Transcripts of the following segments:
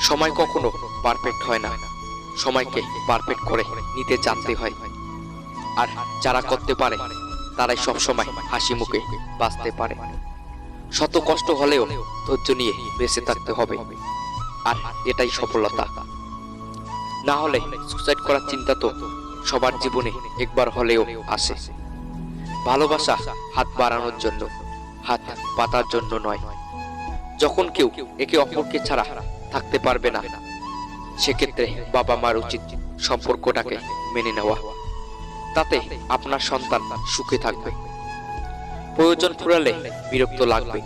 সময় কখনো পারফেক্ট হয় না, সময়কে পারফেক্ট করে নিতে জানতে হয়। আর যারা করতে পারে তারাই সবসময় হাসি মুখে বাঁচতে পারে। শত কষ্ট হলেও ধৈর্য নিয়ে বেঁচে থাকতে হবে, আর এটাই সফলতা। না হলে সুসাইড করার চিন্তা তো সবার জীবনে একবার হলেও আসে। ভালোবাসা হাত বাড়ানোর জন্য, হাত পাতার জন্য নয়। যখন কেউ একে অপরকে ছাড়া থাকতে পারবে না, সেক্ষেত্রে বাবা মার উচিত সম্পর্কটাকে মেনে নেওয়া। তাতে আপনার সন্তান সুখে থাকবে। প্রয়োজন ফুরালে বিরক্ত লাগবে,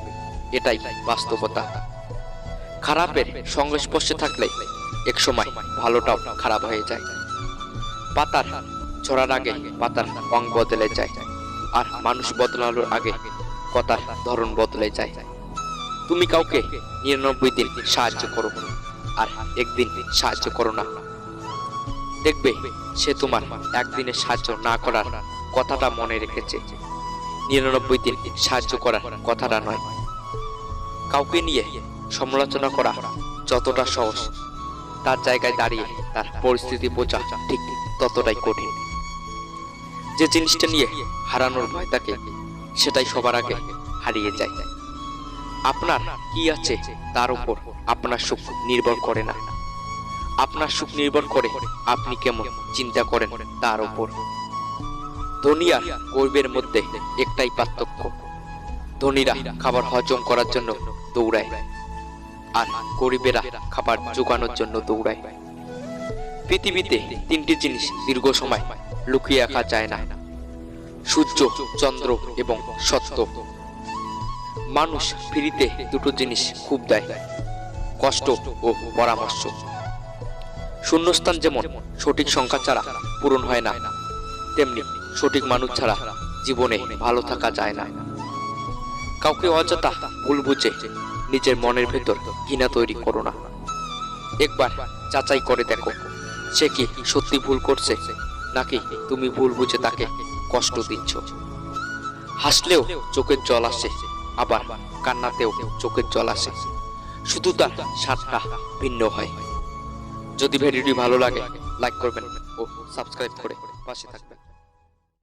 এটাই বাস্তবতা। খারাপের সংস্পর্শে থাকলে একসময় ভালোটাও খারাপ হয়ে যায়। পাতার ঝরার আগে পাতার রং বদলে যায়, আর মানুষ বদলানোর আগে কথার ধরন বদলে যায়। তুমি কাউকে 99 দিন সাহায্য করো, আর একদিন সাহায্য করো না, দেখবে সে তোমার একদিনের সাহায্য না করার কথাটা মনে রেখেছে, 99 দিন সাহায্য করার কথাটা নয়। কাউকে নিয়ে সমালোচনা করা যতটা সহজ, তার জায়গায় দাঁড়িয়ে তার পরিস্থিতি বোঝা ঠিক ততটাই কঠিন। যে জিনিসটা নিয়ে হারানোর ভয় থাকে, সেটাই সবার আগে হারিয়ে যায়। আপনার কি আছে তার উপর আপনার সুখ নির্ভর করে না, আপনার সুখ নির্ভর করে আপনি কেমন চিন্তা করেন তার উপর। ধনী আর গরিবের মধ্যে একটাই পার্থক্য, ধনীরা খাবার হজম করার জন্য দৌড়ায়, আর গরিবেরা খাবার জোগানোর জন্য দৌড়ায়। পৃথিবীতে তিনটি জিনিস দীর্ঘ সময় লুকিয়ে রাখা যায় না: সূর্য, চন্দ্র এবং সত্য। মানুষ ফ্রিতে দুটো জিনিস খুব দেয়: কষ্ট ও পরামর্শ। শূন্যস্থান যেমন সঠিক সংখ্যা ছাড়া পূরণ হয় না, তেমনি সঠিক মানুষ ছাড়া জীবনে ভালো থাকা যায় না। কাউকে অযথা ভুল বুঝে নিজের মনের ভেতর ঘৃণা তৈরি করো না। একবার যাচাই করে দেখো, সে কি সত্যি ভুল করছে, নাকি তুমি ভুল বুঝে তাকে কষ্ট দিচ্ছ। হাসলেও চোখের জল আসে, আবার কান্নাতেও চোখের জল আসে, শুধু তার স্বাদটা ভিন্ন হয়। যদি ভিডিওটি ভালো লাগে, লাইক করবেন ও সাবস্ক্রাইব করে পাশে থাকবেন।